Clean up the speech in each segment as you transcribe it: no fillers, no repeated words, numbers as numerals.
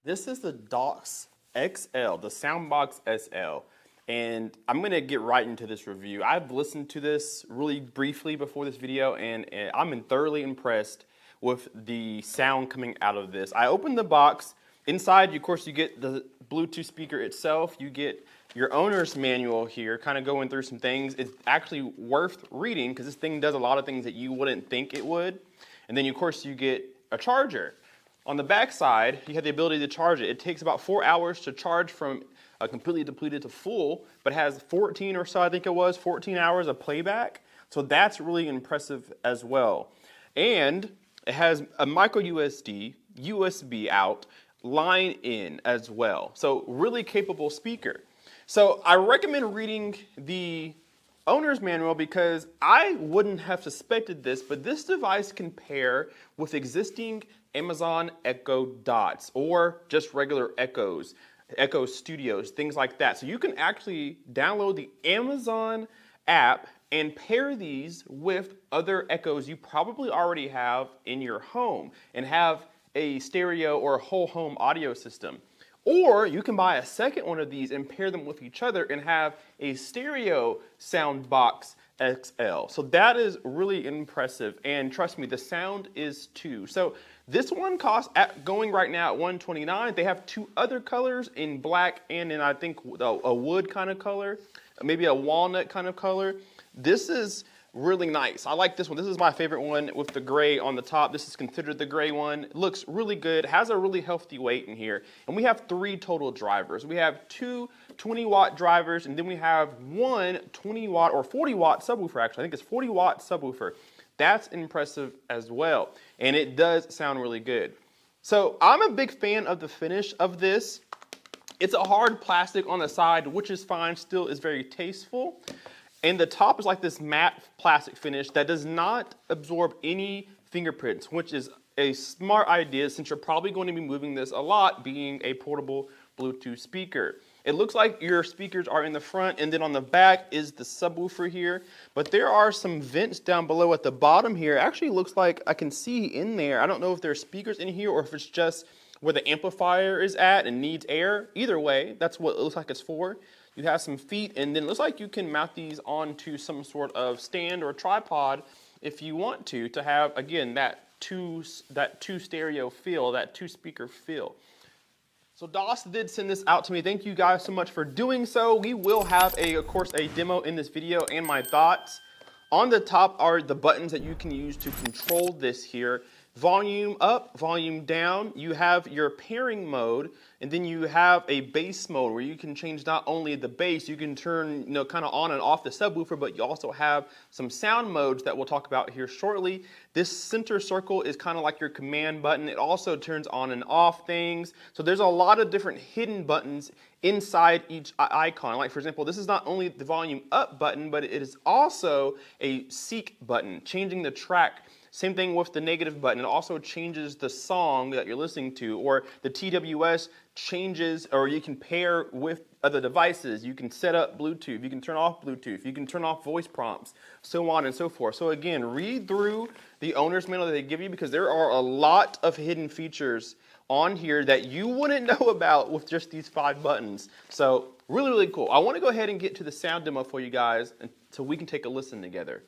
This is the Dox XL, the Soundbox SL, and I'm going to get right into this review. I've listened to this really briefly before this video, and I'm thoroughly impressed with the sound coming out of this. I opened the box. Inside, of course, you get the Bluetooth speaker itself. You get your owner's manual here, kind of going through some things. It's actually worth reading because this thing does a lot of things that you wouldn't think it would. And then, of course, you get a charger. On the back side, you have the ability to charge it. It takes about 4 hours to charge from completely depleted to full, but has 14 or so, I think it was, 14 hours of playback. So that's really impressive as well. And it has a micro USB, USB out, line in as well. So really capable speaker. So I recommend reading the owner's manual because I wouldn't have suspected this, but this device can pair with existing Amazon Echo Dots or just regular Echoes, Echo Studios, things like that. So you can actually download the Amazon app and pair these with other Echoes you probably already have in your home and have a stereo or a whole home audio system. Or you can buy a second one of these and pair them with each other and have a stereo Soundbox XL. So that is really impressive, and trust me, the sound is too. So this one costs going right now at $129. They have two other colors in black and in, I think, a wood kind of color, maybe a walnut kind of color. This is really nice. I like this one. This is my favorite one with the gray on the top. This is considered the gray one. It looks really good. Has a really healthy weight in here. And we have 3 total drivers. We have 2 20-watt drivers, and then we have one 20-watt or 40-watt subwoofer, actually. I think it's 40-watt subwoofer. That's impressive as well. And it does sound really good. So I'm a big fan of the finish of this. It's a hard plastic on the side, which is fine, still is very tasteful. And the top is like this matte plastic finish that does not absorb any fingerprints, which is a smart idea since you're probably going to be moving this a lot, being a portable Bluetooth speaker. It looks like your speakers are in the front, and then on the back is the subwoofer here. But there are some vents down below at the bottom here. It actually looks like I can see in there. I don't know if there's speakers in here or if it's just where the amplifier is at and needs air. Either way, that's what it looks like it's for. You have some feet, and then it looks like you can mount these onto some sort of stand or tripod if you want to have, again, that two stereo feel, that 2-speaker feel. So Doss did send this out to me. Thank you guys so much for doing so. We will have, of course, a demo in this video and my thoughts. On the top are the buttons that you can use to control this here. Volume up, volume down. You have your pairing mode, and then you have a bass mode where you can change not only the bass, you can turn, kind of on and off the subwoofer, but you also have some sound modes that we'll talk about here shortly. This center circle is kind of like your command button. It also turns on and off things. So there's a lot of different hidden buttons inside each icon. Like, for example, this is not only the volume up button, but it is also a seek button, changing the track. Same thing with the negative button. It also changes the song that you're listening to, or the TWS changes, or you can pair with other devices. You can set up Bluetooth. You can turn off Bluetooth. You can turn off voice prompts, so on and so forth. So again, read through the owner's manual that they give you because there are a lot of hidden features on here that you wouldn't know about with just these 5 buttons. So really, really cool. I want to go ahead and get to the sound demo for you guys so we can take a listen together.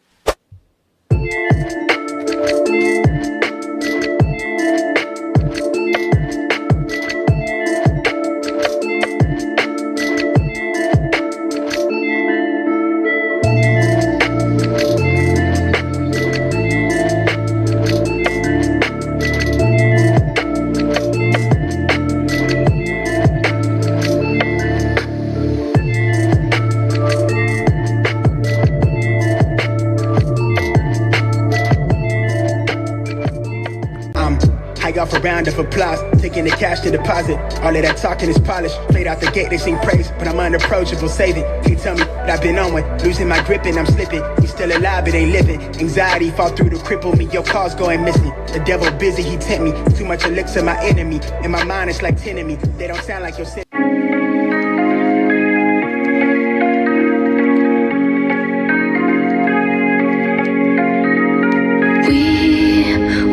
Off a round of applause, taking the cash to deposit. All of that talking is polished. Played out the gate, they sing praise, but I'm unapproachable, saving. Can't tell me that I've been on one, losing my grip and I'm slipping. He's still alive, but ain't living. Anxiety fall through to cripple me. Your car's going missing. The devil busy, he tempt me. Too much elixir, my enemy. In my mind, it's like 10 of me. They don't sound like your sin.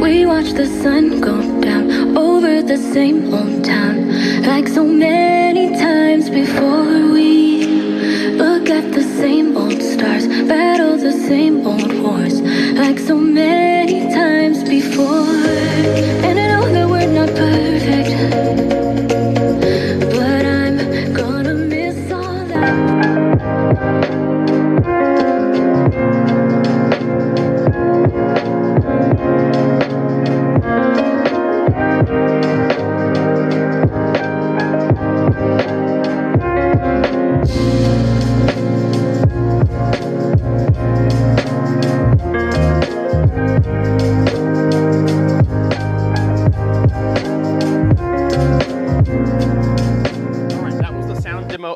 We watch the sun go down over the same old town. Like so many times before, we look at the same old stars, battle the same old wars. Like so many times before. And I know that we're not perfect, but I'm gonna miss all that.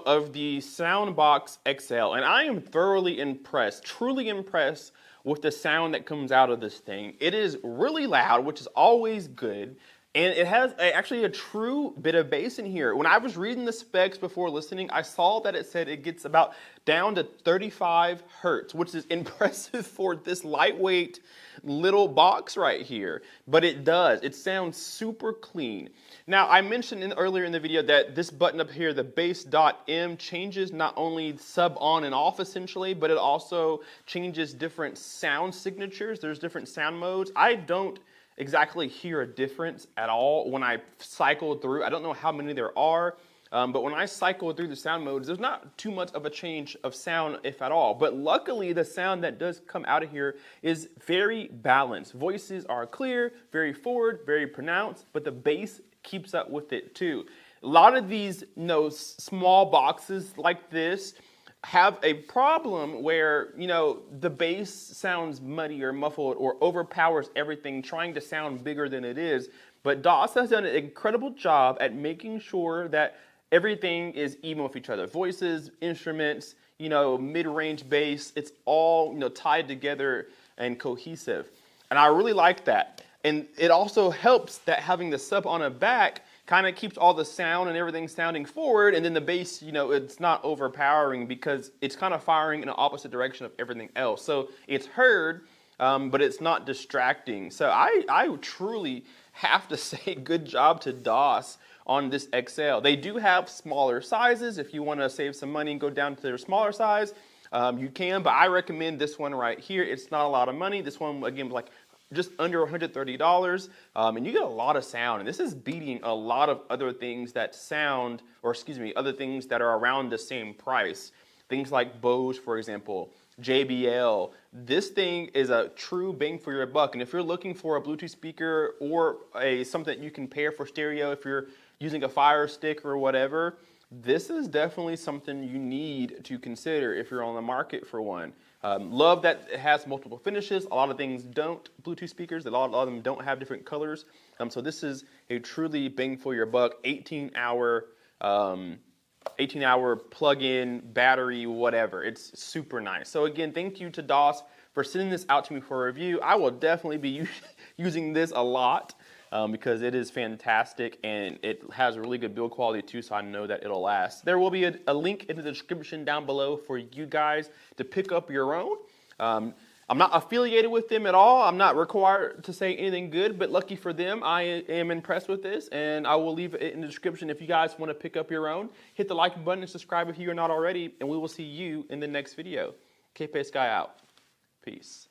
Of the Soundbox XL, and I am thoroughly impressed, truly impressed with the sound that comes out of this thing. It is really loud, which is always good, and it has actually a true bit of bass in here. When I was reading the specs before listening, I saw that it said it gets about down to 35 hertz, which is impressive for this lightweight little box right here, but it does. It sounds super clean. Now, I mentioned earlier in the video that this button up here, the bass.m, changes not only sub on and off essentially, but it also changes different sound signatures. There's different sound modes. I don't exactly hear a difference at all when I cycle through. I don't know how many there are, but when I cycle through the sound modes, there's not too much of a change of sound, if at all. But luckily, the sound that does come out of here is very balanced. Voices are clear, very forward, very pronounced, but the bass keeps up with it too. A lot of these, small boxes like this have a problem where, the bass sounds muddy or muffled or overpowers everything, trying to sound bigger than it is. But DOS has done an incredible job at making sure that everything is even with each other. Voices, instruments, mid-range bass, it's all, tied together and cohesive. And I really like that. And it also helps that having the sub on a back kind of keeps all the sound and everything sounding forward, and then the bass, it's not overpowering because it's kind of firing in the opposite direction of everything else. So it's heard, but it's not distracting. So I truly have to say good job to DOS on this XL. They do have smaller sizes. If you want to save some money and go down to their smaller size, you can, but I recommend this one right here. It's not a lot of money. This one, again, was like just under $130, and you get a lot of sound. And this is beating a lot of other things that sound, or excuse me, other things that are around the same price. Things like Bose, for example, JBL. This thing is a true bang for your buck. And if you're looking for a Bluetooth speaker or something that you can pair for stereo, if you're using a Fire Stick or whatever, this is definitely something you need to consider if you're on the market for one. Love that it has multiple finishes. A lot of things don't, Bluetooth speakers. A lot of them don't have different colors. So this is a truly bang for your buck, 18-hour plug-in, battery, whatever. It's super nice. So again, thank you to DOS for sending this out to me for a review. I will definitely be using this a lot. Because it is fantastic and it has a really good build quality too, so I know that it'll last. There will be a link in the description down below for you guys to pick up your own. I'm not affiliated with them at all. I'm not required to say anything good, but lucky for them, I am impressed with this, and I will leave it in the description if you guys want to pick up your own. Hit the like button and subscribe if you are not already, and we will see you in the next video. KP Sky out. Peace.